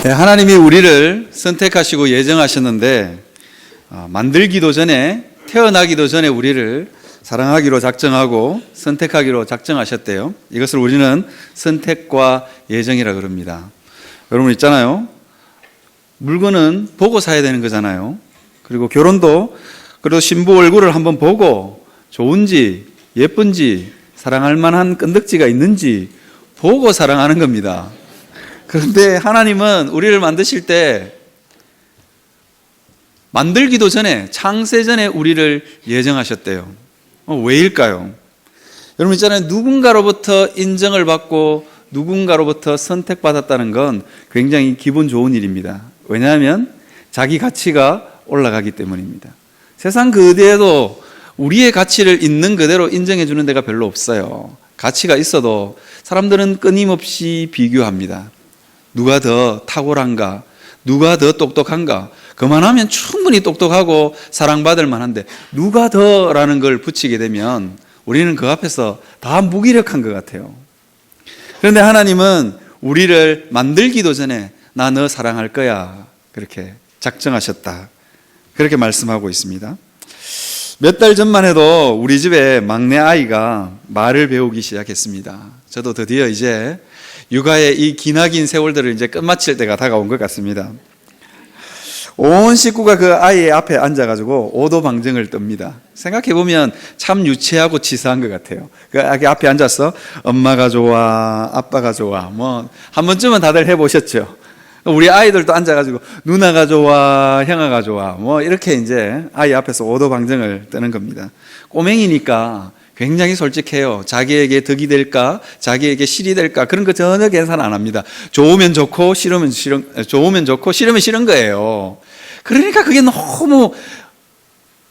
네, 하나님이 우리를 선택하시고 예정하셨는데 만들기도 전에, 태어나기도 전에 우리를 사랑하기로 작정하고 선택하기로 작정하셨대요. 이것을 우리는 선택과 예정이라 그럽니다. 여러분 있잖아요, 물건은 보고 사야 되는 거잖아요. 그리고 결혼도 그래도 신부 얼굴을 한번 보고 좋은지 예쁜지 사랑할 만한 끈덕지가 있는지 보고 사랑하는 겁니다. 그런데 하나님은 우리를 만드실 때 만들기도 전에, 창세 전에 우리를 예정하셨대요. 왜일까요? 여러분 있잖아요, 누군가로부터 인정을 받고 누군가로부터 선택받았다는 건 굉장히 기분 좋은 일입니다. 왜냐하면 자기 가치가 올라가기 때문입니다. 세상 그 어디에도 우리의 가치를 있는 그대로 인정해 주는 데가 별로 없어요. 가치가 있어도 사람들은 끊임없이 비교합니다. 누가 더 탁월한가? 누가 더 똑똑한가? 그만하면 충분히 똑똑하고 사랑받을 만한데 누가 더라는 걸 붙이게 되면 우리는 그 앞에서 다 무기력한 것 같아요. 그런데 하나님은 우리를 만들기도 전에 나 너 사랑할 거야 그렇게 작정하셨다, 그렇게 말씀하고 있습니다. 몇 달 전만 해도 우리 집에 막내 아이가 말을 배우기 시작했습니다. 저도 드디어 이제 육아의 이 기나긴 세월들을 이제 끝마칠 때가 다가온 것 같습니다. 온 식구가 그 아이의 앞에 앉아가지고 오도방정을 뜹니다. 생각해보면 참 유치하고 치사한 것 같아요. 그 아기 앞에 앉아서 엄마가 좋아, 아빠가 좋아, 뭐 한 번쯤은 다들 해보셨죠. 우리 아이들도 앉아가지고 누나가 좋아, 형아가 좋아, 뭐 이렇게 이제 아이 앞에서 오도방정을 뜨는 겁니다. 꼬맹이니까 굉장히 솔직해요. 자기에게 덕이 될까, 자기에게 실이 될까, 그런 거 전혀 계산 안 합니다. 좋으면 좋고 싫으면 싫은 거예요. 그러니까 그게 너무,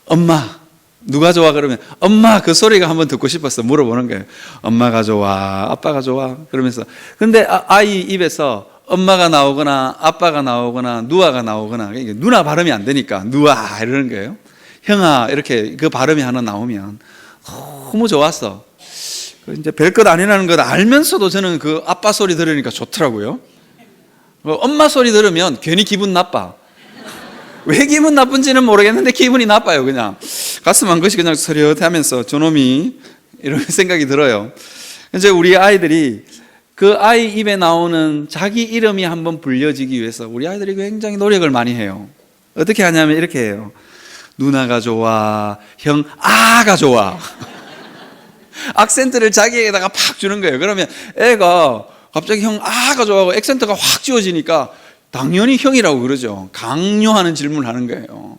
엄마 누가 좋아? 그러면 엄마 그 소리가 한번 듣고 싶어서 물어보는 거예요. 엄마가 좋아, 아빠가 좋아? 그러면서. 근데 아이 입에서 엄마가 나오거나 아빠가 나오거나 누아가 나오거나, 누나 발음이 안 되니까 누아 이러는 거예요. 형아 이렇게 그 발음이 하나 나오면 너무 좋았어. 이제 별것 아니라는 걸 알면서도 저는 그 아빠 소리 들으니까 좋더라고요. 엄마 소리 들으면 괜히 기분 나빠. 왜 기분 나쁜지는 모르겠는데 기분이 나빠요. 그냥 가슴 한 것이 그냥 서려하면서 저놈이 이런 생각이 들어요. 이제 우리 아이들이 그 아이 입에 나오는 자기 이름이 한번 불려지기 위해서 우리 아이들이 굉장히 노력을 많이 해요. 어떻게 하냐면 이렇게 해요. 누나가 좋아, 형 아가 좋아. 악센트를 자기에게다가 팍 주는 거예요. 그러면 애가 갑자기 형 아가 좋아하고 액센트가 확 지워지니까 당연히 형이라고 그러죠. 강요하는 질문을 하는 거예요.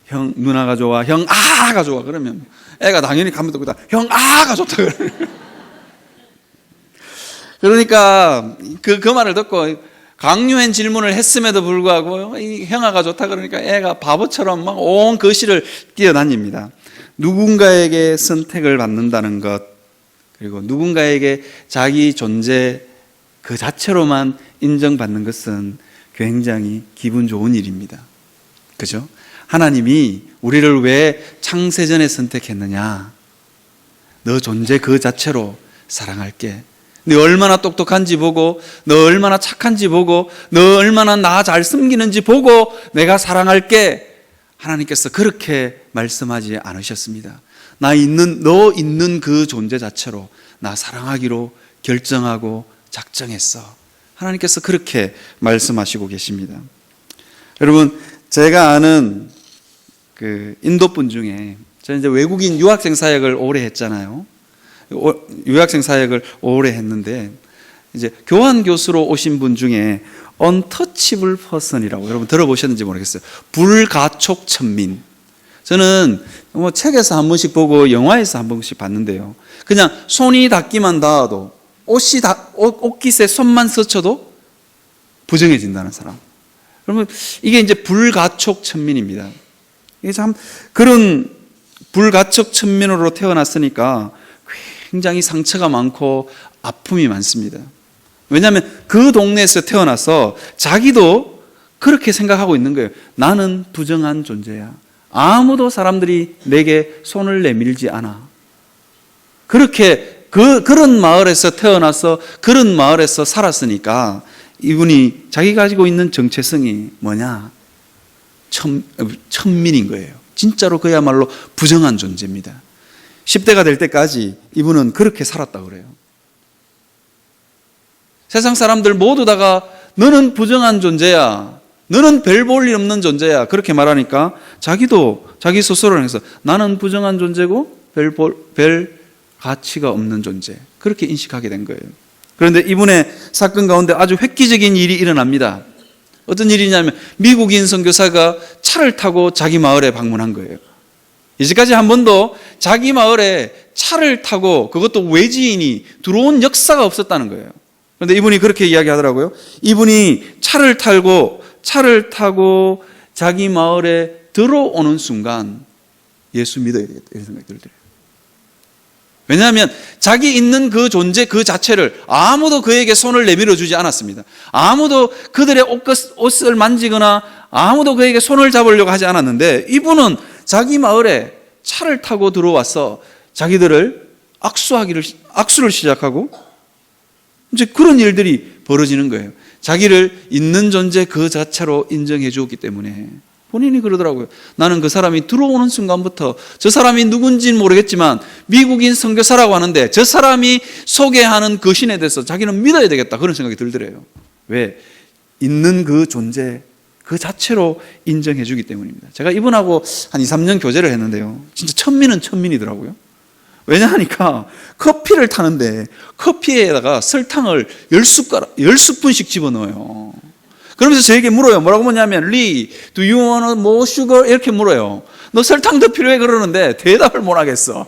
형 누나가 좋아, 형 아가 좋아. 그러면 애가 당연히 가만 듣고 형 아가 좋다 그래요. 그러니까 그 말을 듣고 강요한 질문을 했음에도 불구하고 이 형아가 좋다 그러니까 애가 바보처럼 막 온 거실을 뛰어다닙니다. 누군가에게 선택을 받는다는 것, 그리고 누군가에게 자기 존재 그 자체로만 인정받는 것은 굉장히 기분 좋은 일입니다. 그죠? 하나님이 우리를 왜 창세전에 선택했느냐? 너 존재 그 자체로 사랑할게. 너 얼마나 똑똑한지 보고, 너 얼마나 착한지 보고, 너 얼마나 나 잘 섬기는지 보고 내가 사랑할게. 하나님께서 그렇게 말씀하지 않으셨습니다. 너 있는 그 존재 자체로 나 사랑하기로 결정하고 작정했어. 하나님께서 그렇게 말씀하시고 계십니다. 여러분, 제가 아는 그 인도 분 중에, 저는 이제 외국인 유학생 사역을 오래 했잖아요. 유학생 사역을 오래 했는데, 이제 교환 교수로 오신 분 중에 untouchable person이라고 여러분 들어보셨는지 모르겠어요. 불가촉 천민. 저는 뭐 책에서 한 번씩 보고 영화에서 한 번씩 봤는데요. 그냥 손이 닿기만 닿아도, 옷깃에 손만 스쳐도 부정해진다는 사람. 그러면 이게 이제 불가촉 천민입니다. 이게 참 그런 불가촉 천민으로 태어났으니까 굉장히 상처가 많고 아픔이 많습니다. 왜냐하면 그 동네에서 태어나서 자기도 그렇게 생각하고 있는 거예요. 나는 부정한 존재야. 아무도 사람들이 내게 손을 내밀지 않아. 그렇게 그런 마을에서 태어나서 그런 마을에서 살았으니까 이분이 자기 가지고 있는 정체성이 뭐냐? 천민인 거예요. 진짜로 그야말로 부정한 존재입니다. 10대가 될 때까지 이분은 그렇게 살았다고 그래요. 세상 사람들 모두 다가 너는 부정한 존재야, 너는 별 볼 일 없는 존재야, 그렇게 말하니까 자기도 자기 스스로를 해서 나는 부정한 존재고 별 가치가 없는 존재, 그렇게 인식하게 된 거예요. 그런데 이분의 사건 가운데 아주 획기적인 일이 일어납니다. 어떤 일이냐면 미국인 선교사가 차를 타고 자기 마을에 방문한 거예요. 이제까지 한 번도 자기 마을에 차를 타고, 그것도 외지인이 들어온 역사가 없었다는 거예요. 그런데 이분이 그렇게 이야기하더라고요. 이분이 차를 타고 자기 마을에 들어오는 순간 예수 믿어야 되겠다, 이런 생각이 들더래요. 왜냐하면 자기 있는 그 존재 그 자체를 아무도 그에게 손을 내밀어 주지 않았습니다. 아무도 그들의 옷을 만지거나 아무도 그에게 손을 잡으려고 하지 않았는데, 이분은 자기 마을에 차를 타고 들어와서 자기들을 악수를 시작하고 이제 그런 일들이 벌어지는 거예요. 자기를 있는 존재 그 자체로 인정해 주었기 때문에. 본인이 그러더라고요. 나는 그 사람이 들어오는 순간부터 저 사람이 누군지는 모르겠지만 미국인 선교사라고 하는데 저 사람이 소개하는 그 신에 대해서 자기는 믿어야 되겠다, 그런 생각이 들더래요. 왜? 있는 그 존재 그 자체로 인정해 주기 때문입니다. 제가 이분하고 한 2, 3년 교제를 했는데요, 진짜 천민은 천민이더라고요. 왜냐하니까 커피를 타는데 커피에다가 설탕을 10스푼씩 집어넣어요. 그러면서 저에게 물어요. 뭐라고 묻냐면 리, do you want more sugar? 이렇게 물어요. 너 설탕 더 필요해? 그러는데 대답을 못 하겠어.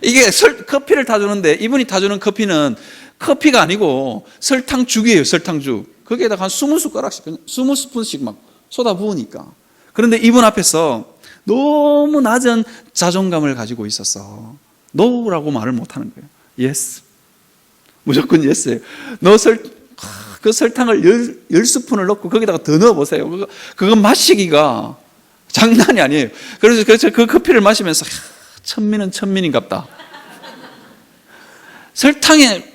이게 커피를 타주는데 이분이 타주는 커피는 커피가 아니고 설탕죽이에요. 설탕죽. 거기에다가 한 20숟가락씩, 20스푼씩 막 쏟아 부으니까. 그런데 이분 앞에서 너무 낮은 자존감을 가지고 있었어. no라고 말을 못하는 거예요. yes. 무조건 yes예요. 그 설탕을 10스푼을 넣고 거기다가 더 넣어보세요. 그거 마시기가 장난이 아니에요. 그래서 그 커피를 마시면서 천민은 천민인갑다.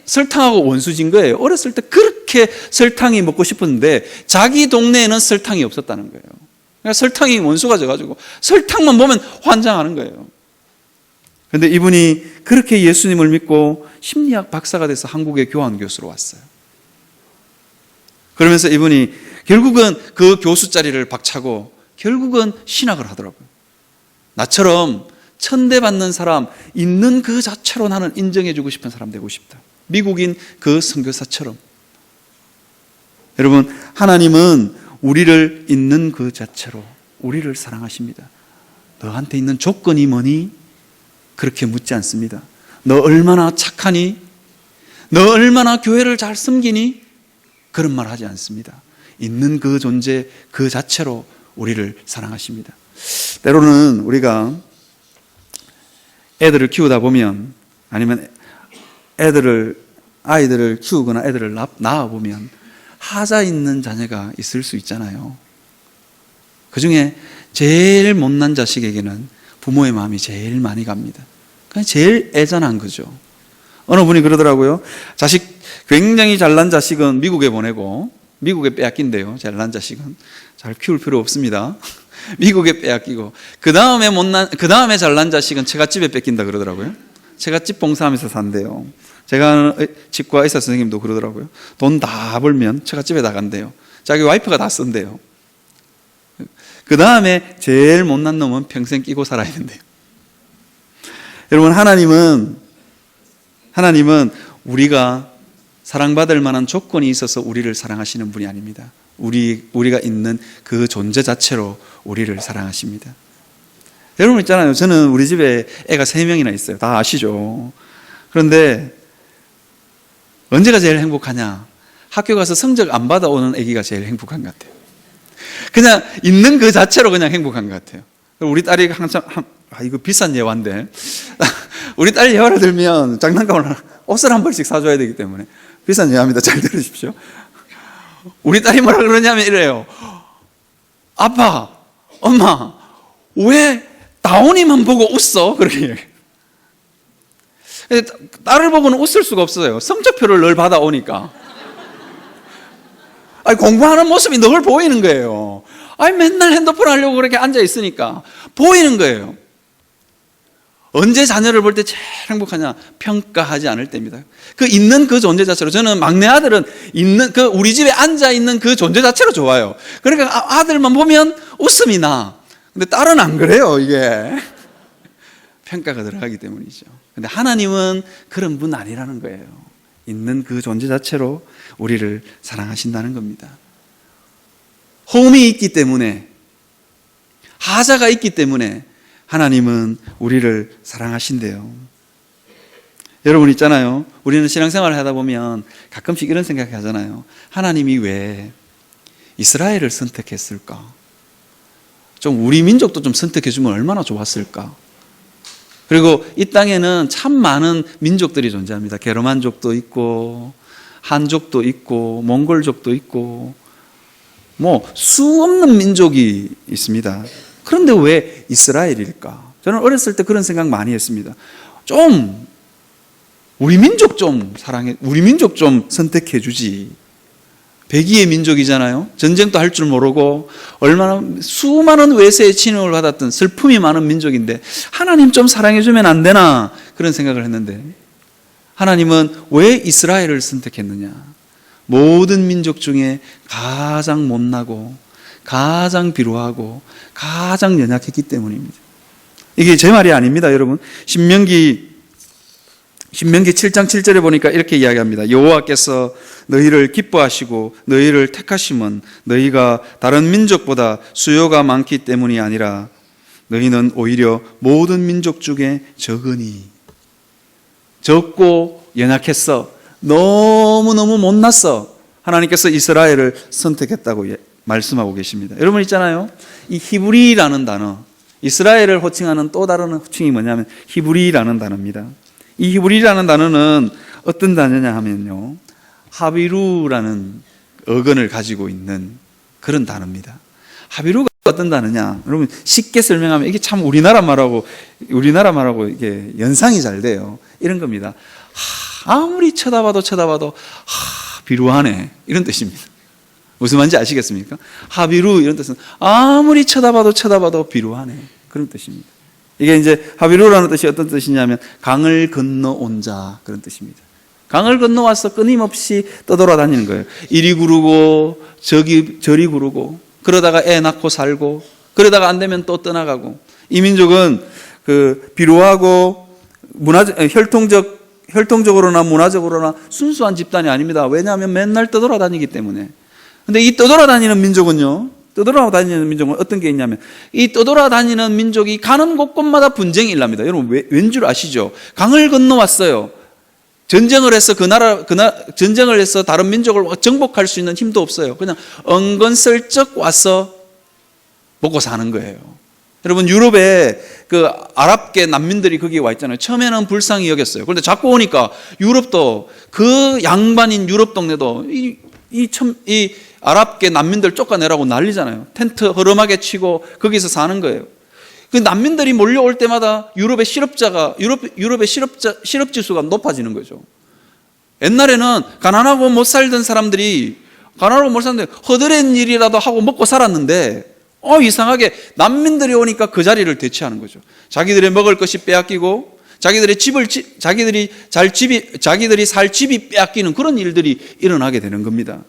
설탕하고 원수진 거예요. 어렸을 때 그렇게 설탕이 먹고 싶었는데 자기 동네에는 설탕이 없었다는 거예요. 그러니까 설탕이 원수가 져가지고 설탕만 보면 환장하는 거예요. 그런데 이분이 그렇게 예수님을 믿고 심리학 박사가 돼서 한국의 교환 교수로 왔어요. 그러면서 이분이 결국은 그 교수 자리를 박차고 결국은 신학을 하더라고요. 나처럼 천대받는 사람, 있는 그 자체로 나는 인정해주고 싶은 사람 되고 싶다. 미국인 그 선교사처럼. 여러분, 하나님은 우리를 있는 그 자체로 우리를 사랑하십니다. 너한테 있는 조건이 뭐니? 그렇게 묻지 않습니다. 너 얼마나 착하니? 너 얼마나 교회를 잘 섬기니? 그런 말 하지 않습니다. 있는 그 존재 그 자체로 우리를 사랑하십니다. 때로는 우리가 애들을 키우다 보면, 아니면 아이들을 키우거나 애들을 낳아보면 하자 있는 자녀가 있을 수 있잖아요. 그 중에 제일 못난 자식에게는 부모의 마음이 제일 많이 갑니다. 그냥 제일 애잔한 거죠. 어느 분이 그러더라고요. 굉장히 잘난 자식은 미국에 보내고, 미국에 빼앗긴대요. 잘난 자식은 잘 키울 필요 없습니다. 미국에 빼앗기고, 그 다음에 잘난 자식은 처갓집에 뺏긴다 그러더라고요. 처갓집 봉사하면서 산대요. 제가 치과 의사 선생님도 그러더라고요. 돈 다 벌면 처갓집에 나간대요. 자기 와이프가 다 쓴대요. 그 다음에 제일 못난 놈은 평생 끼고 살아야 된대요. 여러분, 하나님은 우리가 사랑받을 만한 조건이 있어서 우리를 사랑하시는 분이 아닙니다. 우리가 있는 그 존재 자체로 우리를 사랑하십니다. 여러분 있잖아요. 저는 우리 집에 애가 3명이나 있어요. 다 아시죠? 그런데 언제가 제일 행복하냐? 학교 가서 성적 안 받아오는 애기가 제일 행복한 것 같아요. 그냥 있는 그 자체로 그냥 행복한 것 같아요. 우리 딸이 항상 이거 비싼 예화인데 우리 딸 예화를 들면 장난감을 옷을 한 벌씩 사줘야 되기 때문에 비싼 예화입니다. 잘 들으십시오. 우리 딸이 뭐라 그러냐면 이래요. 아빠, 엄마, 왜 다온이만 보고 웃어? 그렇게 얘기해요. 딸을 보고는 웃을 수가 없어요. 성적표를 늘 받아오니까. 아니, 공부하는 모습이 늘 보이는 거예요. 아니, 맨날 핸드폰 하려고 그렇게 앉아 있으니까 보이는 거예요. 언제 자녀를 볼 때 제일 행복하냐? 평가하지 않을 때입니다. 그 있는 그 존재 자체로, 저는 막내 아들은 있는 그 우리 집에 앉아 있는 그 존재 자체로 좋아요. 그러니까 아들만 보면 웃음이 나. 근데 딸은 안 그래요, 이게. 평가가 들어가기 때문이죠. 근데 하나님은 그런 분 아니라는 거예요. 있는 그 존재 자체로 우리를 사랑하신다는 겁니다. 홈이 있기 때문에, 하자가 있기 때문에 하나님은 우리를 사랑하신대요. 여러분 있잖아요. 우리는 신앙생활을 하다 보면 가끔씩 이런 생각을 하잖아요. 하나님이 왜 이스라엘을 선택했을까? 좀 우리 민족도 좀 선택해주면 얼마나 좋았을까? 그리고 이 땅에는 참 많은 민족들이 존재합니다. 게르만족도 있고 한족도 있고 몽골족도 있고 뭐 수없는 민족이 있습니다. 그런데 왜 이스라엘일까? 저는 어렸을 때 그런 생각 많이 했습니다. 좀 우리 민족 좀 사랑해, 우리 민족 좀 선택해 주지. 백의의 민족이잖아요. 전쟁도 할 줄 모르고 얼마나 수많은 외세의 침입을 받았던 슬픔이 많은 민족인데 하나님 좀 사랑해 주면 안 되나? 그런 생각을 했는데 하나님은 왜 이스라엘을 선택했느냐? 모든 민족 중에 가장 못나고 가장 비루하고 가장 연약했기 때문입니다. 이게 제 말이 아닙니다, 여러분. 신명기 7장 7절에 보니까 이렇게 이야기합니다. 여호와께서 너희를 기뻐하시고 너희를 택하심은 너희가 다른 민족보다 수요가 많기 때문이 아니라 너희는 오히려 모든 민족 중에 적으니. 적고 연약했어. 너무너무 못났어. 하나님께서 이스라엘을 선택했다고 말씀하고 계십니다. 여러분 있잖아요. 이 히브리라는 단어, 이스라엘을 호칭하는 또 다른 호칭이 뭐냐면 히브리라는 단어입니다. 이 히브리라는 단어는 어떤 단어냐 하면요, 하비루라는 어근을 가지고 있는 그런 단어입니다. 하비루가 어떤 단어냐? 여러분 쉽게 설명하면 이게 참 우리나라 말하고 이게 연상이 잘 돼요. 이런 겁니다. 아무리 쳐다봐도 비루하네, 이런 뜻입니다. 무슨 말인지 아시겠습니까? 하비루 이런 뜻은 아무리 쳐다봐도 비루하네, 그런 뜻입니다. 이게 이제 하비루라는 뜻이 어떤 뜻이냐면 강을 건너온 자, 그런 뜻입니다. 강을 건너와서 끊임없이 떠돌아다니는 거예요. 이리 구르고 저리 구르고 그러다가 애 낳고 살고 그러다가 안 되면 또 떠나가고. 이 민족은 그 비루하고 혈통적으로나 문화적으로나 순수한 집단이 아닙니다. 왜냐하면 맨날 떠돌아다니기 때문에. 근데 이 떠돌아다니는 민족은 어떤 게 있냐면 이 떠돌아다니는 민족이 가는 곳곳마다 분쟁이 일납니다. 여러분 왠 줄 아시죠? 강을 건너왔어요. 전쟁을 해서 전쟁을 해서 다른 민족을 정복할 수 있는 힘도 없어요. 그냥 은근슬쩍 와서 먹고 사는 거예요. 여러분 유럽에 그 아랍계 난민들이 거기에 와 있잖아요. 처음에는 불쌍히 여겼어요. 그런데 자꾸 오니까 유럽도 그 양반인 유럽 동네도 이 아랍계 난민들 쫓아내라고 난리잖아요. 텐트 허름하게 치고 거기서 사는 거예요. 그 난민들이 몰려올 때마다 유럽의 실업 지수가 높아지는 거죠. 옛날에는 가난하고 못 살던 사람들이 허드렛 일이라도 하고 먹고 살았는데 이상하게 난민들이 오니까 그 자리를 대체하는 거죠. 자기들의 먹을 것이 빼앗기고 자기들이 살 집이 빼앗기는 그런 일들이 일어나게 되는 겁니다.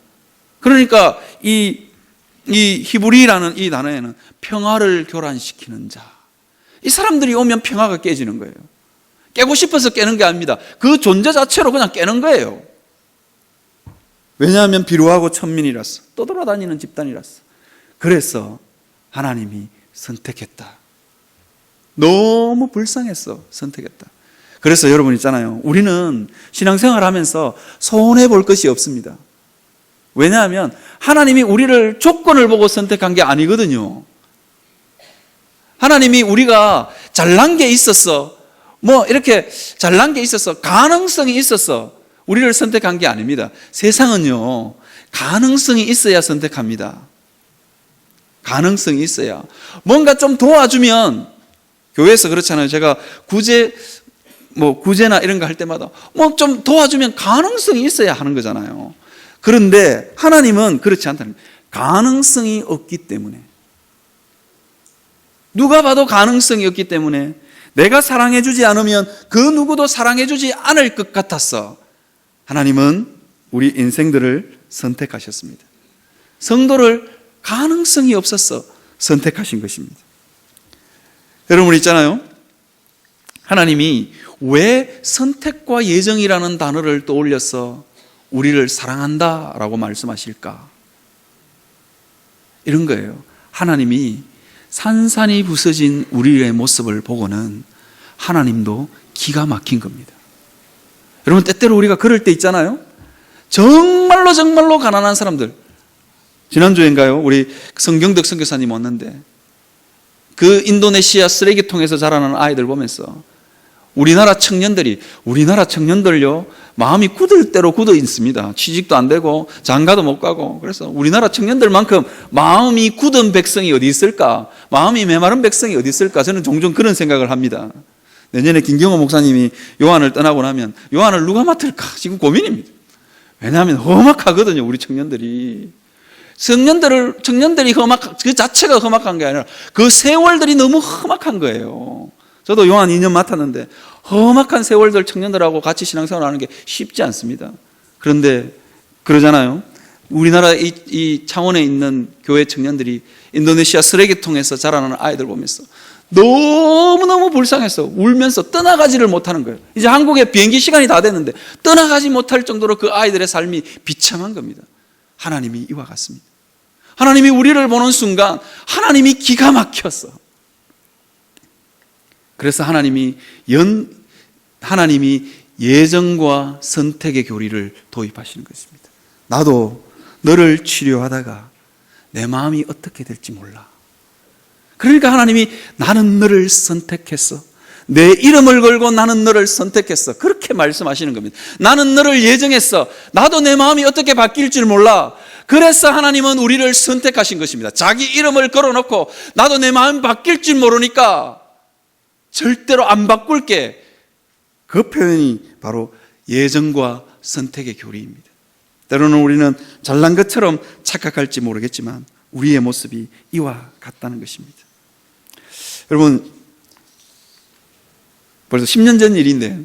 그러니까 이 히브리라는 이 단어에는 평화를 교란시키는 자. 이 사람들이 오면 평화가 깨지는 거예요. 깨고 싶어서 깨는 게 아닙니다. 그 존재 자체로 그냥 깨는 거예요. 왜냐하면 비루하고 천민이라서, 떠돌아다니는 집단이라서. 그래서 하나님이 선택했다. 너무 불쌍했어. 선택했다. 그래서 여러분 있잖아요. 우리는 신앙생활 하면서 손해볼 것이 없습니다. 왜냐하면 하나님이 우리를 조건을 보고 선택한 게 아니거든요. 하나님이 우리가 잘난 게 있었어, 가능성이 있었어 우리를 선택한 게 아닙니다. 세상은요, 가능성이 있어야 선택합니다. 가능성이 있어야. 뭔가 좀 도와주면, 교회에서 그렇잖아요. 제가 구제나 이런 거 할 때마다 좀 도와주면 가능성이 있어야 하는 거잖아요. 그런데 하나님은 그렇지 않다는 거예요. 가능성이 없기 때문에, 누가 봐도 가능성이 없기 때문에 내가 사랑해주지 않으면 그 누구도 사랑해주지 않을 것 같아서 하나님은 우리 인생들을 선택하셨습니다. 성도를 가능성이 없어서 선택하신 것입니다. 여러분 있잖아요, 하나님이 왜 선택과 예정이라는 단어를 떠올려서 우리를 사랑한다라고 말씀하실까? 이런 거예요. 하나님이 산산이 부서진 우리의 모습을 보고는 하나님도 기가 막힌 겁니다. 여러분, 때때로 우리가 그럴 때 있잖아요. 정말로 가난한 사람들, 지난주인가요? 우리 성경덕 선교사님 왔는데 그 인도네시아 쓰레기통에서 자라는 아이들 보면서 우리나라 청년들요, 마음이 굳을 대로 굳어 있습니다. 취직도 안 되고 장가도 못 가고. 그래서 우리나라 청년들만큼 마음이 굳은 백성이 어디 있을까? 마음이 메마른 백성이 어디 있을까? 저는 종종 그런 생각을 합니다. 내년에 김경호 목사님이 요한을 떠나고 나면 요한을 누가 맡을까? 지금 고민입니다. 왜냐하면 험악하거든요, 우리 청년들이. 청년들이 그 자체가 험악한 게 아니라 그 세월들이 너무 험악한 거예요. 저도 요한 2년 맡았는데 험악한 세월들 청년들하고 같이 신앙생활 하는 게 쉽지 않습니다. 그런데 그러잖아요. 우리나라 이 창원에 있는 교회 청년들이 인도네시아 쓰레기통에서 자라나는 아이들 보면서 너무너무 불쌍해서 울면서 떠나가지를 못하는 거예요. 이제 한국에 비행기 시간이 다 됐는데 떠나가지 못할 정도로 그 아이들의 삶이 비참한 겁니다. 하나님이 이와 같습니다. 하나님이 우리를 보는 순간 하나님이 기가 막혔어. 그래서 하나님이 예정과 선택의 교리를 도입하시는 것입니다. 나도 너를 치료하다가 내 마음이 어떻게 될지 몰라. 그러니까 하나님이 나는 너를 선택했어. 내 이름을 걸고 나는 너를 선택했어. 그렇게 말씀하시는 겁니다. 나는 너를 예정했어. 나도 내 마음이 어떻게 바뀔 줄 몰라. 그래서 하나님은 우리를 선택하신 것입니다. 자기 이름을 걸어놓고 나도 내 마음이 바뀔 줄 모르니까 절대로 안 바꿀게. 그 표현이 바로 예정과 선택의 교리입니다. 때로는 우리는 잘난 것처럼 착각할지 모르겠지만 우리의 모습이 이와 같다는 것입니다. 여러분, 벌써 10년 전 일인데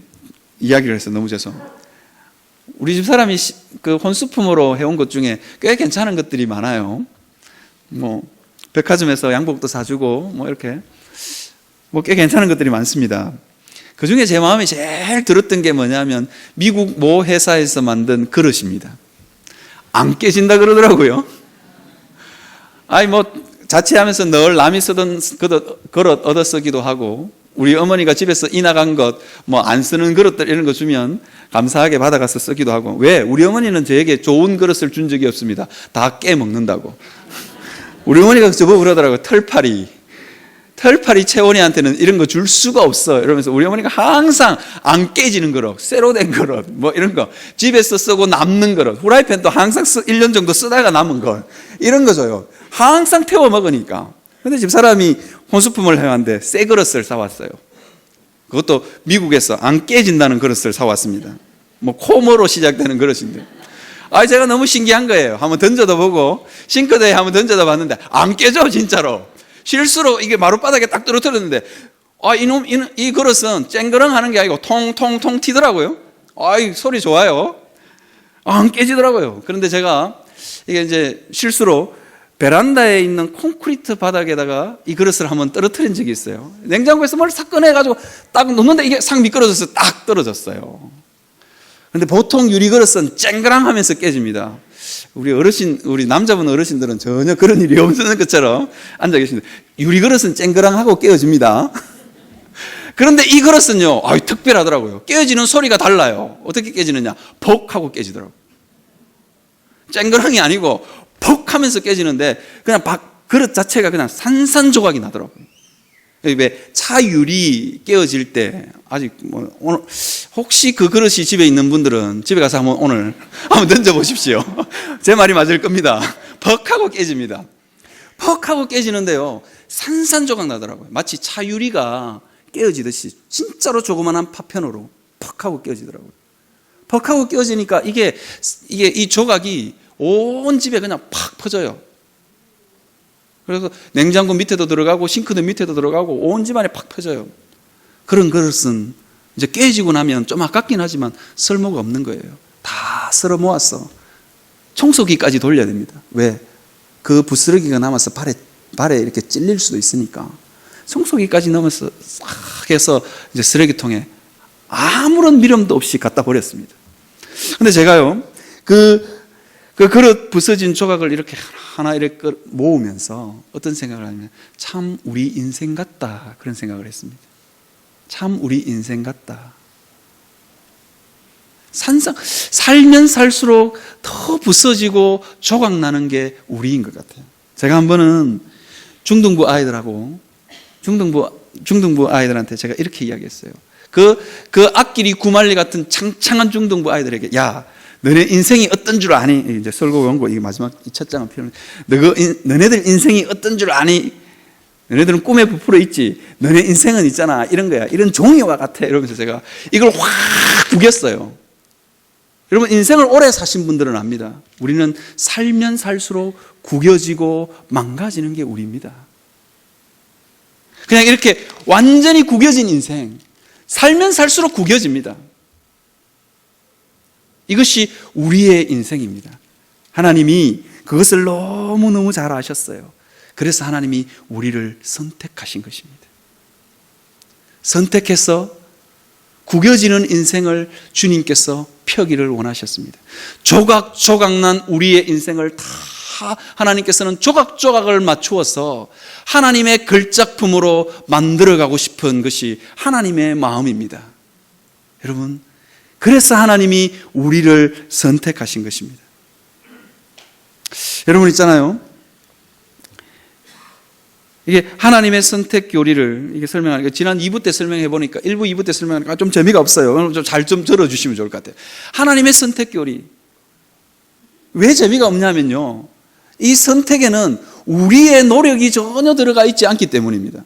이야기를 해서 너무 죄송합니다. 우리 집 사람이 그 혼수품으로 해온 것 중에 꽤 괜찮은 것들이 많아요. 뭐 백화점에서 양복도 사주고 뭐 이렇게 뭐 꽤 괜찮은 것들이 많습니다. 그 중에 제 마음이 제일 들었던 게 뭐냐면 미국 모 회사에서 만든 그릇입니다. 안 깨진다 그러더라고요. 아니 뭐 자취하면서 늘 남이 쓰던 그릇 얻어 쓰기도 하고, 우리 어머니가 집에서 이나간 것, 뭐 안 쓰는 그릇들 이런 거 주면 감사하게 받아가서 쓰기도 하고. 왜? 우리 어머니는 저에게 좋은 그릇을 준 적이 없습니다. 다 깨먹는다고. 우리 어머니가 저보고 그러더라고요. 털파리 채원이한테는 이런 거 줄 수가 없어. 이러면서 우리 어머니가 항상 안 깨지는 그릇, 쇠로 된 그릇, 뭐 이런 거, 집에서 쓰고 남는 그릇, 후라이팬도 항상 1년 정도 쓰다가 남은 거, 이런 거 줘요. 항상 태워 먹으니까. 근데 집사람이 혼수품을 해왔는데 새 그릇을 사왔어요. 그것도 미국에서 안 깨진다는 그릇을 사왔습니다. 뭐 코모로 시작되는 그릇인데, 제가 너무 신기한 거예요. 한번 던져도 보고 싱크대에 한번 던져도 봤는데 안 깨져 진짜로. 실수로 이게 마룻바닥에 딱 떨어뜨렸는데 이 그릇은 쨍그렁 하는 게 아니고 통통통 튀더라고요. 이 소리 좋아요. 안 깨지더라고요. 그런데 제가 이게 이제 실수로 베란다에 있는 콘크리트 바닥에다가 이 그릇을 한번 떨어뜨린 적이 있어요. 냉장고에서 뭘 싹 꺼내가지고 딱 놓는데 이게 싹 미끄러져서 딱 떨어졌어요. 그런데 보통 유리 그릇은 쨍그랑 하면서 깨집니다. 우리 남자분 어르신들은 전혀 그런 일이 없는 것처럼 앉아 계십니다. 유리 그릇은 쨍그랑하고 깨어집니다. 그런데 이 그릇은요, 특별하더라고요. 깨어지는 소리가 달라요. 어떻게 깨지느냐? 퍽 하고 깨지더라고요. 쨍그랑이 아니고 퍽 하면서 깨지는데 그냥 그릇 자체가 그냥 산산조각이 나더라고요. 왜 차 유리 깨어질 때 아직 오늘 혹시 그 그릇이 집에 있는 분들은 집에 가서 오늘 한번 던져보십시오. 제 말이 맞을 겁니다. 퍽 하고 깨집니다. 퍽 하고 깨지는데요, 산산조각 나더라고요. 마치 차 유리가 깨어지듯이 진짜로 조그만한 파편으로 퍽 하고 깨어지더라고요. 퍽 하고 끼워지니까 이게 이 조각이 온 집에 그냥 팍 퍼져요. 그래서 냉장고 밑에도 들어가고 싱크대 밑에도 들어가고 온 집안에 팍 퍼져요. 그런 그릇은 이제 깨지고 나면 좀 아깝긴 하지만 쓸모가 없는 거예요. 다 쓸어 모았어. 청소기까지 돌려야 됩니다. 왜? 그 부스러기가 남아서 발에 이렇게 찔릴 수도 있으니까 청소기까지 넣으면서 싹 해서 이제 쓰레기통에 아무런 미련도 없이 갖다 버렸습니다. 근데 제가요, 그 그릇 부서진 조각을 이렇게 하나 이렇게 모으면서 어떤 생각을 하냐면 참 우리 인생 같다, 그런 생각을 했습니다. 참 우리 인생 같다. 살면 살수록 더 부서지고 조각나는 게 우리인 것 같아요. 제가 한 번은 중등부 아이들한테 제가 이렇게 이야기했어요. 그 앞길이 구말리 같은 창창한 중등부 아이들에게, 야, 너네 인생이 어떤 줄 아니? 이제 설교 원고 이게 마지막 첫 장은 필요해. 너네들 인생이 어떤 줄 아니? 너네들은 꿈에 부풀어 있지. 너네 인생은 있잖아. 이런 거야. 이런 종이와 같아. 이러면서 제가 이걸 확 구겼어요. 여러분, 인생을 오래 사신 분들은 압니다. 우리는 살면 살수록 구겨지고 망가지는 게 우리입니다. 그냥 이렇게 완전히 구겨진 인생, 살면 살수록 구겨집니다. 이것이 우리의 인생입니다. 하나님이 그것을 너무너무 잘 아셨어요. 그래서 하나님이 우리를 선택하신 것입니다. 선택해서 구겨지는 인생을 주님께서 펴기를 원하셨습니다. 조각조각난 우리의 인생을 다 하나님께서는 조각조각을 맞추어서 하나님의 걸작품으로 만들어가고 싶은 것이 하나님의 마음입니다. 여러분, 그래서 하나님이 우리를 선택하신 것입니다. 여러분 있잖아요, 이게 하나님의 선택 교리를 이게 설명하니까, 지난 2부 때 설명해 보니까 1부, 2부 때 설명하니까 좀 재미가 없어요. 잘 좀 들어주시면 좋을 것 같아요. 하나님의 선택 교리. 왜 재미가 없냐면요, 이 선택에는 우리의 노력이 전혀 들어가 있지 않기 때문입니다.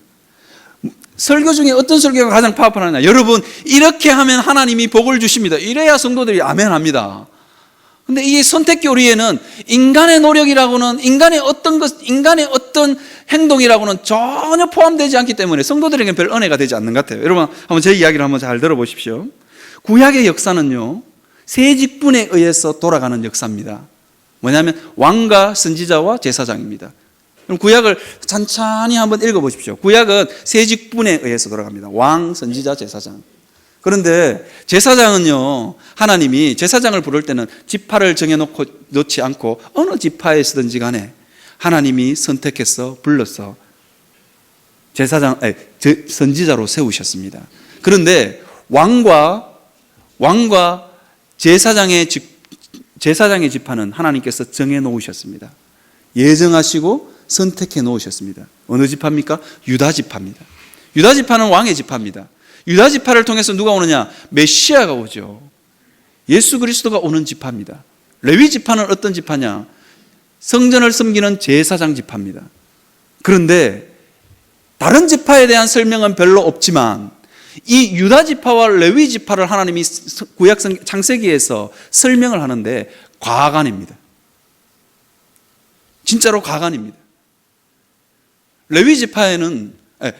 설교 중에 어떤 설교가 가장 파워풀하냐? 여러분, 이렇게 하면 하나님이 복을 주십니다. 이래야 성도들이 아멘 합니다. 근데 이 선택 교리에는 인간의 노력이라고는, 인간의 어떤 행동이라고는 전혀 포함되지 않기 때문에 성도들에게는 별 은혜가 되지 않는 것 같아요. 여러분, 한번 제 이야기를 한번 잘 들어보십시오. 구약의 역사는요, 세 직분에 의해서 돌아가는 역사입니다. 뭐냐면 왕과 선지자와 제사장입니다. 그럼 구약을 찬찬히 한번 읽어보십시오. 구약은 세 직분에 의해서 돌아갑니다. 왕, 선지자, 제사장. 그런데 제사장은요, 하나님이 제사장을 부를 때는 지파를 정해놓지 않고 어느 지파에 서든지 간에 하나님이 선택해서 불러서 선지자로 세우셨습니다. 그런데 왕과 제사장의 지파는 하나님께서 정해 놓으셨습니다. 예정하시고 선택해 놓으셨습니다. 어느 지파입니까? 유다 지파입니다. 유다 지파는 왕의 지파입니다. 유다 지파를 통해서 누가 오느냐? 메시아가 오죠. 예수 그리스도가 오는 지파입니다. 레위 지파는 어떤 지파냐? 성전을 섬기는 제사장 지파입니다. 그런데 다른 지파에 대한 설명은 별로 없지만 이 유다 지파와 레위 지파를 하나님이 구약 창세기에서 설명을 하는데 과간입니다. 진짜로 과간입니다.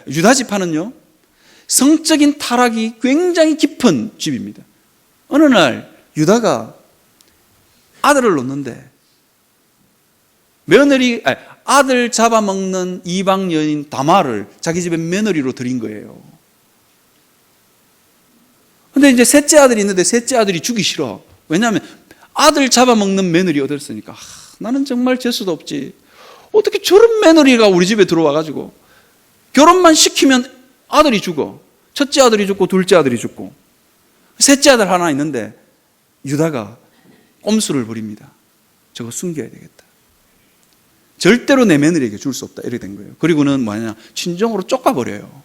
유다 지파는요, 성적인 타락이 굉장히 깊은 집입니다. 어느 날 유다가 아들을 놓는데 아들 잡아먹는 이방 여인 다말을 자기 집에 며느리로 들인 거예요. 근데 이제 셋째 아들이 있는데 셋째 아들이 주기 싫어. 왜냐하면 아들 잡아먹는 며느리 얻었으니까. 나는 정말 재수도 없지. 어떻게 저런 며느리가 우리 집에 들어와가지고 결혼만 시키면 아들이 죽어. 첫째 아들이 죽고 둘째 아들이 죽고 셋째 아들 하나 있는데 유다가 꼼수를 부립니다. 저거 숨겨야 되겠다. 절대로 내 며느리에게 줄 수 없다. 이렇게 된 거예요. 그리고는 뭐냐, 친정으로 쫓아버려요.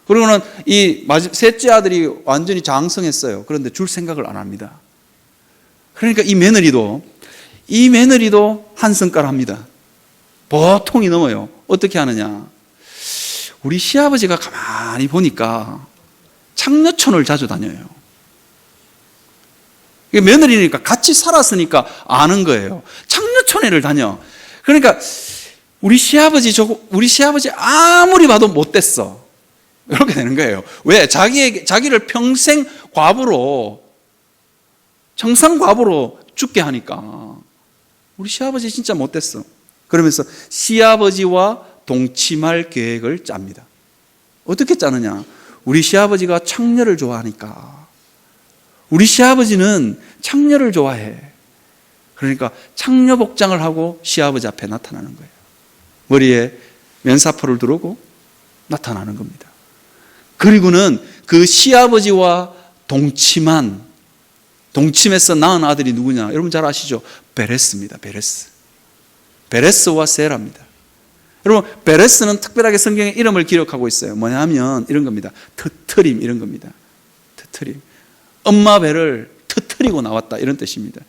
그리고는 이 셋째 아들이 완전히 장성했어요. 그런데 줄 생각을 안 합니다. 그러니까 이 며느리도 한성깔 합니다. 보통이 넘어요. 어떻게 하느냐, 우리 시아버지가 가만히 보니까 창녀촌을 자주 다녀요. 며느리니까 같이 살았으니까 아는 거예요. 창녀촌에를 다녀. 그러니까 우리 시아버지 아무리 봐도 못됐어. 이렇게 되는 거예요. 왜? 자기를 평생 청산과부로 죽게 하니까. 우리 시아버지 진짜 못됐어. 그러면서 시아버지와 동침할 계획을 짭니다. 어떻게 짜느냐? 우리 시아버지가 창녀를 좋아하니까. 우리 시아버지는 창녀를 좋아해. 그러니까 창녀 복장을 하고 시아버지 앞에 나타나는 거예요. 머리에 면사포를 두르고 나타나는 겁니다. 그리고는 그 시아버지와 동침해서 낳은 아들이 누구냐? 여러분 잘 아시죠? 베레스입니다. 베레스와 세라입니다. 여러분, 베레스는 특별하게 성경에 이름을 기록하고 있어요. 뭐냐면 이런 겁니다. 터트림, 이런 겁니다. 터트림. 엄마 배를 터트리고 나왔다, 이런 뜻입니다.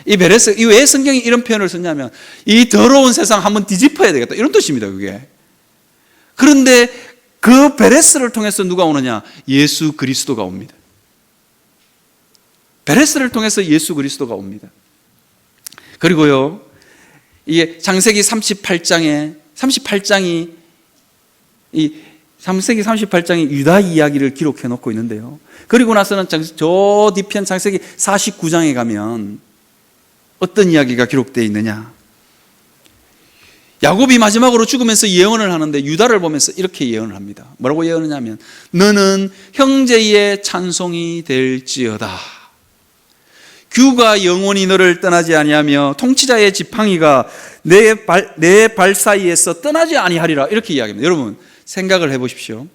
이 베레스, 왜 성경이 이런 표현을 썼냐면 이 더러운 세상 한번 뒤집어야 되겠다, 이런 뜻입니다, 그게. 그런데 그 베레스를 통해서 누가 오느냐? 예수 그리스도가 옵니다. 베레스를 통해서 예수 그리스도가 옵니다. 그리고요, 이게 창세기 38장이 유다 이야기를 기록해 놓고 있는데요. 그리고 나서는 저 뒤편 창세기 49장에 가면 어떤 이야기가 기록되어 있느냐? 야곱이 마지막으로 죽으면서 예언을 하는데 유다를 보면서 이렇게 예언을 합니다. 뭐라고 예언하냐면 너는 형제의 찬송이 될지어다. 규가 영원히 너를 떠나지 아니하며 통치자의 지팡이가 내 발 사이에서 떠나지 아니하리라, 이렇게 이야기합니다. 여러분 생각을 해보십시오.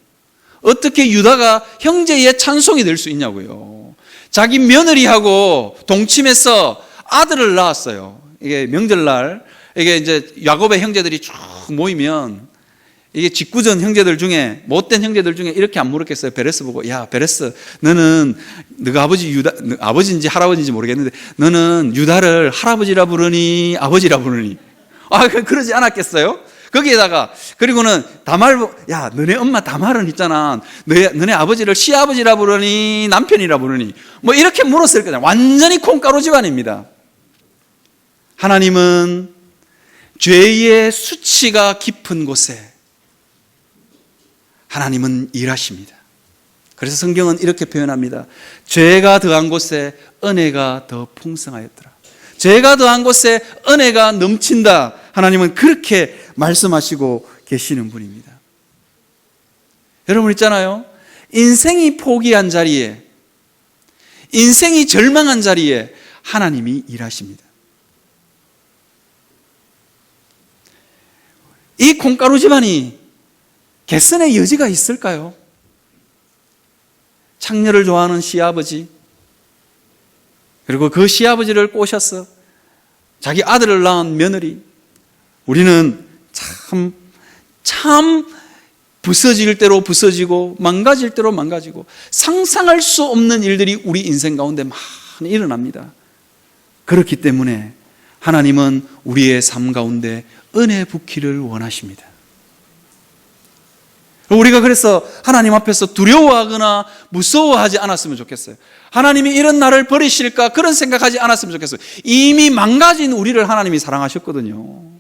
어떻게 유다가 형제의 찬송이 될 수 있냐고요. 자기 며느리하고 동침해서 아들을 낳았어요. 이게 명절날, 이게 이제 야곱의 형제들이 쭉 모이면 이게 직구전 형제들 중에, 못된 형제들 중에 이렇게 안 물었겠어요. 베레스 보고, 야 베레스, 너는 너가 아버지인지 할아버지인지 모르겠는데 너는 유다를 할아버지라 부르니 아버지라 부르니? 그러지 않았겠어요? 거기에다가, 그리고는 야 너네 엄마 다말은 있잖아, 너네 아버지를 시아버지라 부르니 남편이라 부르니? 뭐 이렇게 물었을 거잖아요. 완전히 콩가루 집안입니다. 하나님은 죄의 수치가 깊은 곳에 하나님은 일하십니다. 그래서 성경은 이렇게 표현합니다. 죄가 더한 곳에 은혜가 더 풍성하였더라. 죄가 더한 곳에 은혜가 넘친다. 하나님은 그렇게 말씀하시고 계시는 분입니다. 여러분 있잖아요, 인생이 포기한 자리에, 인생이 절망한 자리에 하나님이 일하십니다. 이 콩가루 집안이 개선의 여지가 있을까요? 창녀를 좋아하는 시아버지, 그리고 그 시아버지를 꼬셔서 자기 아들을 낳은 며느리. 우리는 참 부서질 대로 부서지고 망가질 대로 망가지고 상상할 수 없는 일들이 우리 인생 가운데 많이 일어납니다. 그렇기 때문에 하나님은 우리의 삶 가운데 은혜 붓기를 원하십니다. 우리가 그래서 하나님 앞에서 두려워하거나 무서워하지 않았으면 좋겠어요. 하나님이 이런 나를 버리실까, 그런 생각하지 않았으면 좋겠어요. 이미 망가진 우리를 하나님이 사랑하셨거든요.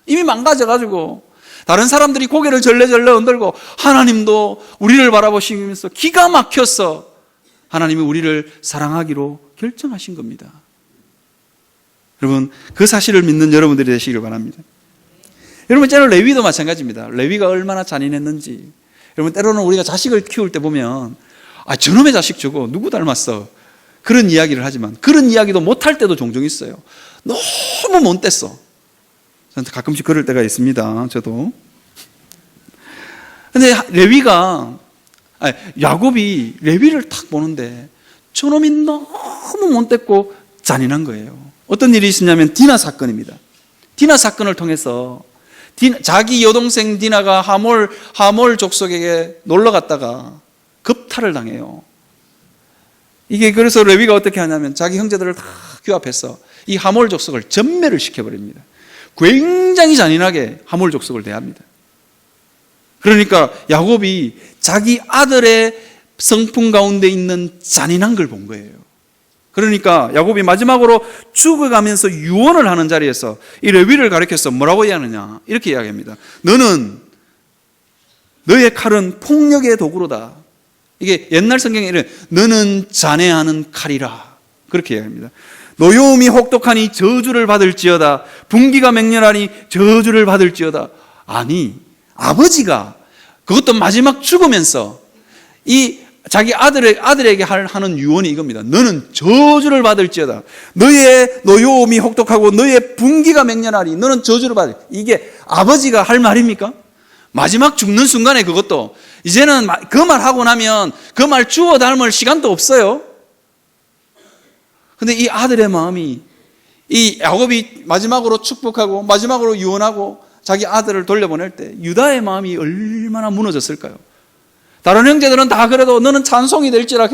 이미 망가져가지고 다른 사람들이 고개를 절레절레 흔들고 하나님도 우리를 바라보시면서 기가 막혀서 하나님이 우리를 사랑하기로 결정하신 겁니다. 여러분, 그 사실을 믿는 여러분들이 되시길 바랍니다. 여러분, 때로 레위도 마찬가지입니다. 레위가 얼마나 잔인했는지. 여러분, 때로는 우리가 자식을 키울 때 보면 저놈의 자식 저거 누구 닮았어, 그런 이야기를 하지만 그런 이야기도 못할 때도 종종 있어요. 너무 못됐어. 저는 가끔씩 그럴 때가 있습니다. 저도. 근데 야곱이 레위를 탁 보는데 저놈이 너무 못됐고 잔인한 거예요. 어떤 일이 있었냐면 디나 사건입니다. 디나 사건을 통해서 자기 여동생 디나가 하몰 족속에게 놀러 갔다가 겁탈을 당해요. 이게 그래서 레위가 어떻게 하냐면 자기 형제들을 다 규합해서 이 하몰 족속을 전멸을 시켜버립니다. 굉장히 잔인하게 하몰 족속을 대합니다. 그러니까 야곱이 자기 아들의 성품 가운데 있는 잔인한 걸 본 거예요. 그러니까 야곱이 마지막으로 죽어가면서 유언을 하는 자리에서 이 레위를 가리켜서 뭐라고 이야기하느냐, 이렇게 이야기합니다. 너의 칼은 폭력의 도구로다. 이게 옛날 성경에 이래, 너는 잔해하는 칼이라, 그렇게 이야기합니다. 노여움이 혹독하니 저주를 받을지어다. 분기가 맹렬하니 저주를 받을지어다. 아니, 아버지가 그것도 마지막 죽으면서 이 자기 아들에게 하는 유언이 이겁니다. 너는 저주를 받을지어다. 너의 노여움이 혹독하고 너의 분기가 맹렬하니 너는 저주를 받을. 이게 아버지가 할 말입니까? 마지막 죽는 순간에 그것도 이제는 그 말 하고 나면 그 말 주워 담을 시간도 없어요. 근데 이 아들의 마음이, 이 야곱이 마지막으로 축복하고 마지막으로 유언하고 자기 아들을 돌려보낼 때 유다의 마음이 얼마나 무너졌을까요? 다른 형제들은 다 그래도 너는 찬송이 될지라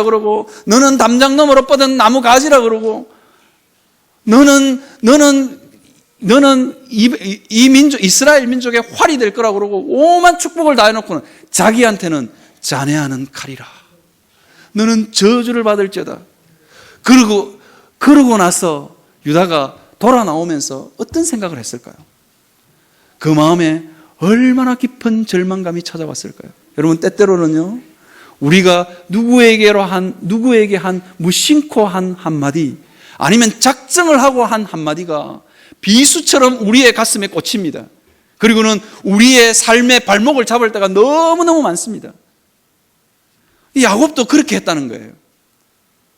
그러고, 너는 담장 너머로 뻗은 나무 가지라 그러고, 너는 이 민족, 이스라엘 민족의 활이 될 거라고 그러고, 오만 축복을 다 해놓고는 자기한테는 잔해하는 칼이라. 너는 저주를 받을지어다. 그러고 나서 유다가 돌아 나오면서 어떤 생각을 했을까요? 그 마음에 얼마나 깊은 절망감이 찾아왔을까요? 여러분, 때때로는요, 우리가 누구에게 한 무심코 한 한마디, 아니면 작정을 하고 한 한마디가 비수처럼 우리의 가슴에 꽂힙니다. 그리고는 우리의 삶의 발목을 잡을 때가 너무너무 많습니다. 이 야곱도 그렇게 했다는 거예요.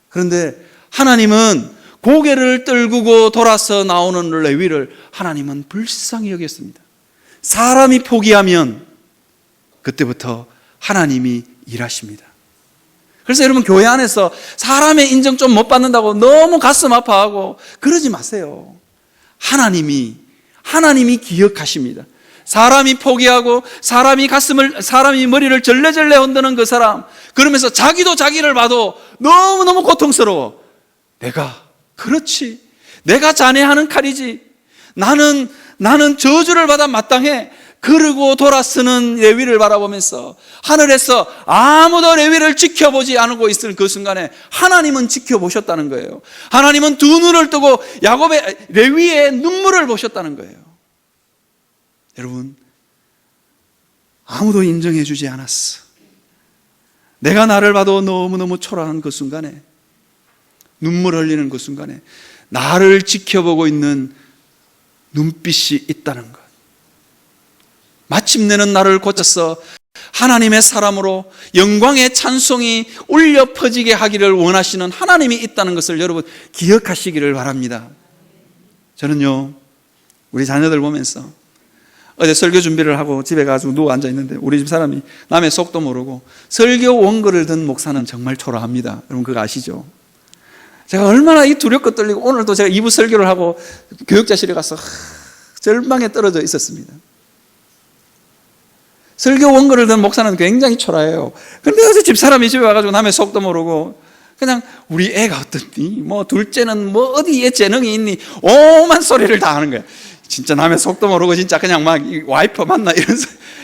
그런데 하나님은 고개를 떨구고 돌아서 나오는 레위를 하나님은 불쌍히 여겼습니다. 사람이 포기하면 그때부터 하나님이 일하십니다. 그래서 여러분, 교회 안에서 사람의 인정 좀 못 받는다고 너무 가슴 아파하고 그러지 마세요. 하나님이 기억하십니다. 사람이 포기하고 사람이 머리를 절레절레 흔드는 그 사람, 그러면서 자기도 자기를 봐도 너무너무 고통스러워. 그렇지. 내가 잔해하는 칼이지. 나는 저주를 받아 마땅해. 그러고 돌아서는 레위를 바라보면서 하늘에서 아무도 레위를 지켜보지 않고 있을 그 순간에 하나님은 지켜보셨다는 거예요. 하나님은 두 눈을 뜨고 야곱의 레위의 눈물을 보셨다는 거예요. 여러분, 아무도 인정해 주지 않았어. 내가 나를 봐도 너무너무 초라한 그 순간에, 눈물 흘리는 그 순간에 나를 지켜보고 있는 눈빛이 있다는 것. 마침내는 나를 고쳐서 하나님의 사람으로 영광의 찬송이 울려 퍼지게 하기를 원하시는 하나님이 있다는 것을 여러분 기억하시기를 바랍니다. 저는요, 우리 자녀들 보면서 어제 설교 준비를 하고 집에 가서 누워 앉아 있는데 우리 집 사람이 남의 속도 모르고 설교 원고를 든 목사는 정말 초라합니다. 여러분 그거 아시죠? 제가 얼마나 두렵고 떨리고, 오늘도 제가 2부 설교를 하고 교육자실에 가서 절망에 떨어져 있었습니다. 설교 원고를 든 목사는 굉장히 초라해요. 근데 어제 집사람이 집에 와가지고 남의 속도 모르고 그냥 우리 애가 어떻니? 둘째는 어디에 재능이 있니? 오만 소리를 다 하는 거야. 진짜 남의 속도 모르고 진짜 그냥 막 와이프 만나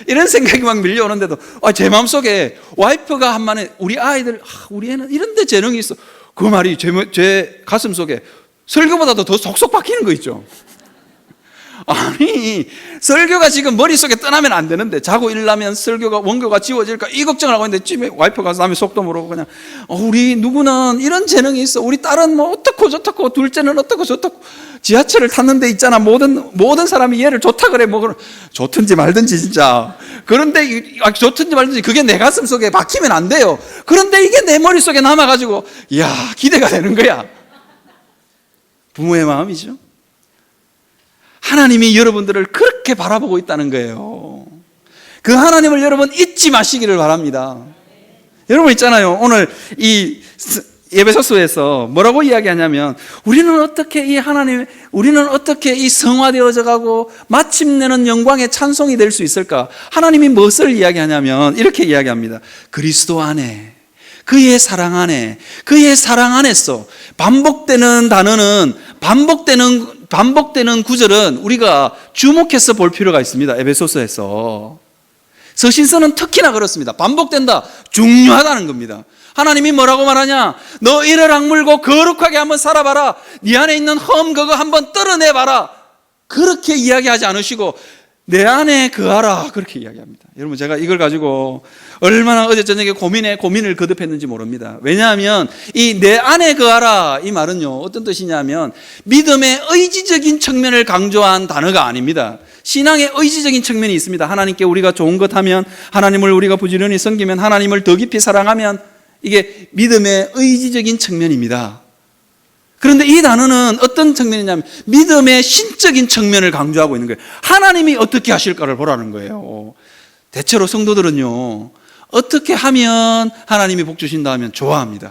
이런 생각이 막 밀려오는데도 제 마음속에 와이프가 한마디 우리 애는 이런데 재능이 있어. 그 말이 제 가슴 속에 설교보다도 더 속속 박히는 거 있죠. 아니, 설교가 지금 머릿속에 떠나면 안 되는데 자고 일어나면 원고가 지워질까 이 걱정을 하고 있는데 집에 와이프 가서 남의 속도 모르고 그냥 우리 누구는 이런 재능이 있어. 우리 딸은 어떻고 저떻고, 둘째는 어떻고 저떻고, 지하철을 탔는데 있잖아, 모든 사람이 얘를 좋다 그래. 좋든지 말든지 진짜. 그런데 좋든지 말든지 그게 내 가슴 속에 박히면 안 돼요. 그런데 이게 내 머릿속에 남아가지고 기대가 되는 거야. 부모의 마음이죠. 하나님이 여러분들을 그렇게 바라보고 있다는 거예요. 그 하나님을 여러분 잊지 마시기를 바랍니다. 여러분 있잖아요, 오늘 이 에베소서에서 뭐라고 이야기하냐면 우리는 어떻게 이 성화되어져 가고 마침내는 영광의 찬송이 될 수 있을까? 하나님이 무엇을 이야기하냐면 이렇게 이야기합니다. 그리스도 안에, 그의 사랑 안에, 그의 사랑 안에서. 반복되는 단어는 반복되는 구절은 우리가 주목해서 볼 필요가 있습니다. 에베소서에서 서신서는 특히나 그렇습니다. 반복된다, 중요하다는 겁니다. 하나님이 뭐라고 말하냐? 너 이를 악물고 거룩하게 한번 살아봐라. 네 안에 있는 흠 그거 한번 떨어내봐라. 그렇게 이야기하지 않으시고 내 안에 거하라 그렇게 이야기합니다. 여러분 제가 이걸 가지고 얼마나 어제 저녁에 고민을 거듭했는지 모릅니다. 왜냐하면 이 내 안에 거하라 이 말은요 어떤 뜻이냐면 믿음의 의지적인 측면을 강조한 단어가 아닙니다. 신앙의 의지적인 측면이 있습니다. 하나님께 우리가 좋은 것 하면, 하나님을 우리가 부지런히 섬기면, 하나님을 더 깊이 사랑하면 이게 믿음의 의지적인 측면입니다. 그런데 이 단어는 어떤 측면이냐면 믿음의 신적인 측면을 강조하고 있는 거예요. 하나님이 어떻게 하실까를 보라는 거예요. 대체로 성도들은요 어떻게 하면 하나님이 복 주신다 하면 좋아합니다.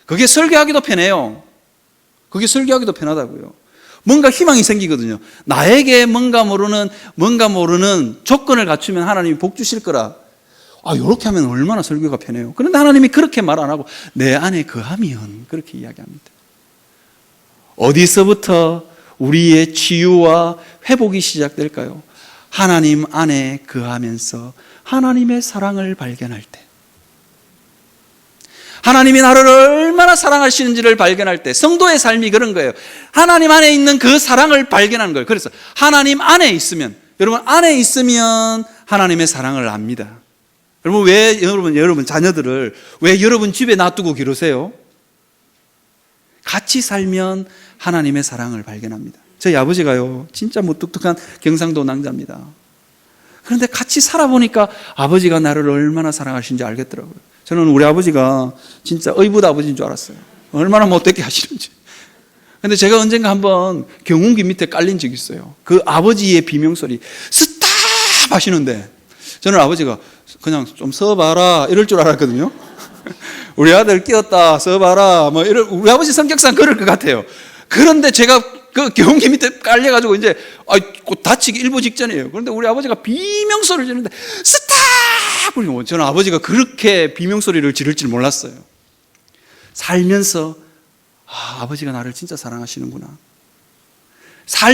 그게 설교하기도 편해요. 그게 설교하기도 편하다고요. 뭔가 희망이 생기거든요. 나에게 뭔가 모르는 조건을 갖추면 하나님이 복 주실 거라. 이렇게 하면 얼마나 설교가 편해요. 그런데 하나님이 그렇게 말 안 하고 내 안에 거하면 그렇게 이야기합니다. 어디서부터 우리의 치유와 회복이 시작될까요? 하나님 안에 거하면서 하나님의 사랑을 발견할 때, 하나님이 나를 얼마나 사랑하시는지를 발견할 때, 성도의 삶이 그런 거예요. 하나님 안에 있는 그 사랑을 발견하는 거예요. 그래서 하나님 안에 있으면, 여러분 안에 있으면 하나님의 사랑을 압니다. 여러분 왜 여러분 자녀들을 왜 여러분 집에 놔두고 기르세요? 같이 살면 하나님의 사랑을 발견합니다. 저희 아버지가요 진짜 무뚝뚝한 경상도 낭자입니다. 그런데 같이 살아보니까 아버지가 나를 얼마나 사랑하시는지 알겠더라고요. 저는 우리 아버지가 진짜 의붓 아버지인 줄 알았어요. 얼마나 못되게 하시는지. 근데 제가 언젠가 한번 경운기 밑에 깔린 적이 있어요. 그 아버지의 비명소리 스탑 하시는데 저는 아버지가 그냥 좀 서봐라 이럴 줄 알았거든요. 우리 아들 끼었다 서봐라 뭐 이럴, 우리 아버지 성격상 그럴 것 같아요. 그런데 제가 그 경운기 밑에 깔려가지고 이제 곧 다치기 일보 직전이에요. 그런데 우리 아버지가 비명소리를 지르는데 스탑! 저는 아버지가 그렇게 비명소리를 지를 줄 몰랐어요. 살면서 아버지가 나를 진짜 사랑하시는구나.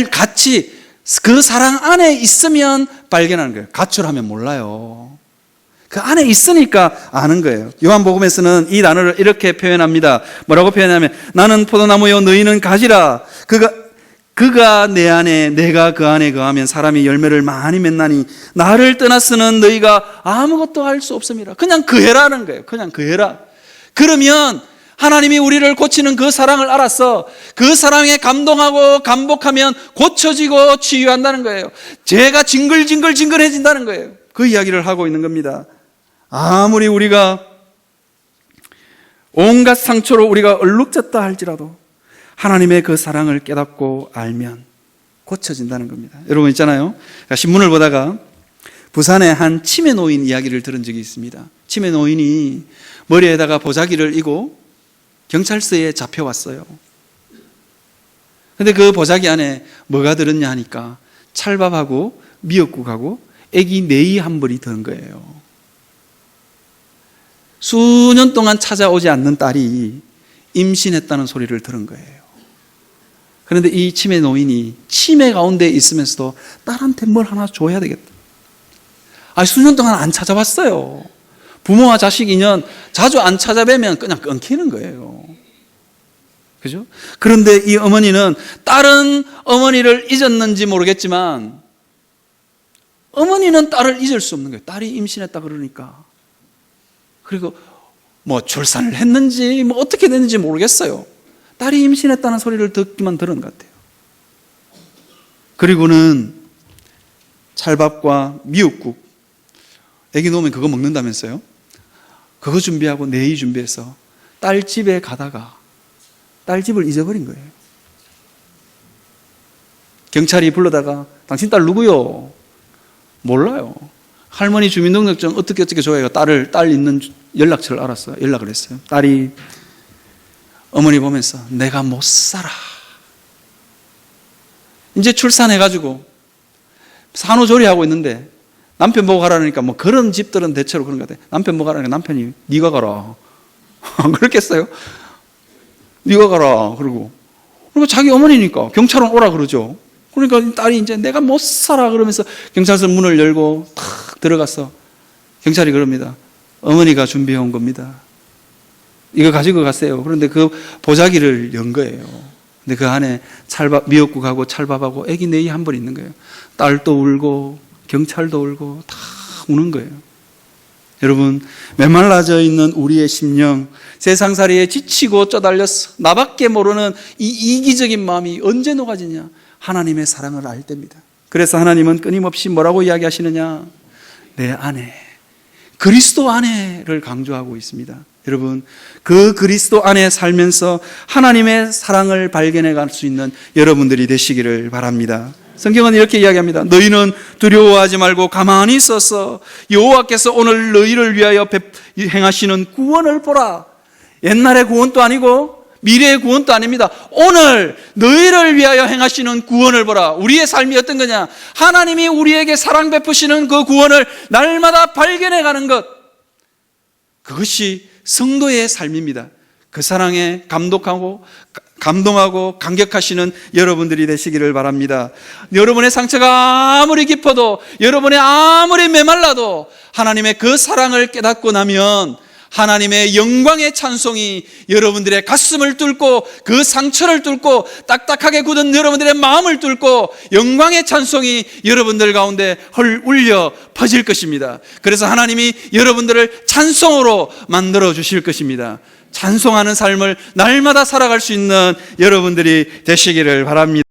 같이 그 사랑 안에 있으면 발견하는 거예요. 가출하면 몰라요. 그 안에 있으니까 아는 거예요. 요한복음에서는 이 단어를 이렇게 표현합니다. 뭐라고 표현하면 나는 포도나무요 너희는 가지라. 그가 내 안에 내가 그 안에 거하면 사람이 열매를 많이 맺나니 나를 떠나서는 너희가 아무것도 할 수 없습니다. 그냥 거해라는 거예요. 그냥 거해라. 그러면 하나님이 우리를 고치는 그 사랑을 알아서 그 사랑에 감동하고 감복하면 고쳐지고 치유한다는 거예요. 죄가 징글징글해진다는 거예요. 그 이야기를 하고 있는 겁니다. 아무리 우리가 온갖 상처로 우리가 얼룩졌다 할지라도 하나님의 그 사랑을 깨닫고 알면 고쳐진다는 겁니다. 여러분 있잖아요. 신문을 보다가 부산의 한 치매 노인 이야기를 들은 적이 있습니다. 치매 노인이 머리에다가 보자기를 이고 경찰서에 잡혀왔어요. 근데 그 보자기 안에 뭐가 들었냐 하니까 찰밥하고 미역국하고 애기 네이 한 벌이 든 거예요. 수년 동안 찾아오지 않는 딸이 임신했다는 소리를 들은 거예요. 그런데 이 치매 노인이 치매 가운데 있으면서도 딸한테 뭘 하나 줘야 되겠다. 수년 동안 안 찾아봤어요. 부모와 자식 인연 자주 안 찾아뵈면 그냥 끊기는 거예요. 그죠? 그런데 이 어머니는 다른 어머니를 잊었는지 모르겠지만 어머니는 딸을 잊을 수 없는 거예요. 딸이 임신했다 그러니까. 그리고 뭐 출산을 했는지 뭐 어떻게 됐는지 모르겠어요. 딸이 임신했다는 소리를 듣기만 들은 것 같아요. 그리고는 찰밥과 미역국, 애기 놓으면 그거 먹는다면서요? 그거 준비하고 네이 준비해서 딸 집에 가다가 딸 집을 잊어버린 거예요. 경찰이 불러다가 당신 딸 누구요? 몰라요. 할머니 주민등록증 어떻게 줘야 딸 있는 연락처를 알았어요. 연락을 했어요. 딸이 어머니 보면서 내가 못 살아. 이제 출산해가지고 산후조리하고 있는데 남편 보고 가라니까 뭐 그런 집들은 대체로 그런 것 같아요. 남편 보고 가라니까 남편이 네가 가라. 안 그렇겠어요? 네가 가라. 그리고 자기 어머니니까 경찰은 오라 그러죠. 그러니까 딸이 이제 내가 못 살아 그러면서 경찰서 문을 열고 탁 들어가서 경찰이 그럽니다. 어머니가 준비해 온 겁니다. 이거 가지고 갔어요. 그런데 그 보자기를 연 거예요. 근데 그 안에 미역국하고 찰밥하고 애기 네이 한 번 있는 거예요. 딸도 울고 경찰도 울고 다 우는 거예요. 여러분, 메말라져 있는 우리의 심령, 세상살이에 지치고 쪼달렸어. 나밖에 모르는 이 이기적인 마음이 언제 녹아지냐? 하나님의 사랑을 알 때입니다. 그래서 하나님은 끊임없이 뭐라고 이야기하시느냐? 내 안에, 그리스도 안에를 강조하고 있습니다. 여러분, 그 그리스도 안에 살면서 하나님의 사랑을 발견해 갈 수 있는 여러분들이 되시기를 바랍니다. 성경은 이렇게 이야기합니다. 너희는 두려워하지 말고 가만히 있어서 여호와께서 오늘 너희를 위하여 행하시는 구원을 보라. 옛날의 구원도 아니고 미래의 구원도 아닙니다. 오늘 너희를 위하여 행하시는 구원을 보라. 우리의 삶이 어떤 거냐? 하나님이 우리에게 사랑 베푸시는 그 구원을 날마다 발견해 가는 것. 그것이 성도의 삶입니다. 그 사랑에 감동하고 감격하시는 여러분들이 되시기를 바랍니다. 여러분의 상처가 아무리 깊어도, 여러분의 아무리 메말라도 하나님의 그 사랑을 깨닫고 나면 하나님의 영광의 찬송이 여러분들의 가슴을 뚫고, 그 상처를 뚫고, 딱딱하게 굳은 여러분들의 마음을 뚫고 영광의 찬송이 여러분들 가운데 울려 퍼질 것입니다. 그래서 하나님이 여러분들을 찬송으로 만들어 주실 것입니다. 찬송하는 삶을 날마다 살아갈 수 있는 여러분들이 되시기를 바랍니다.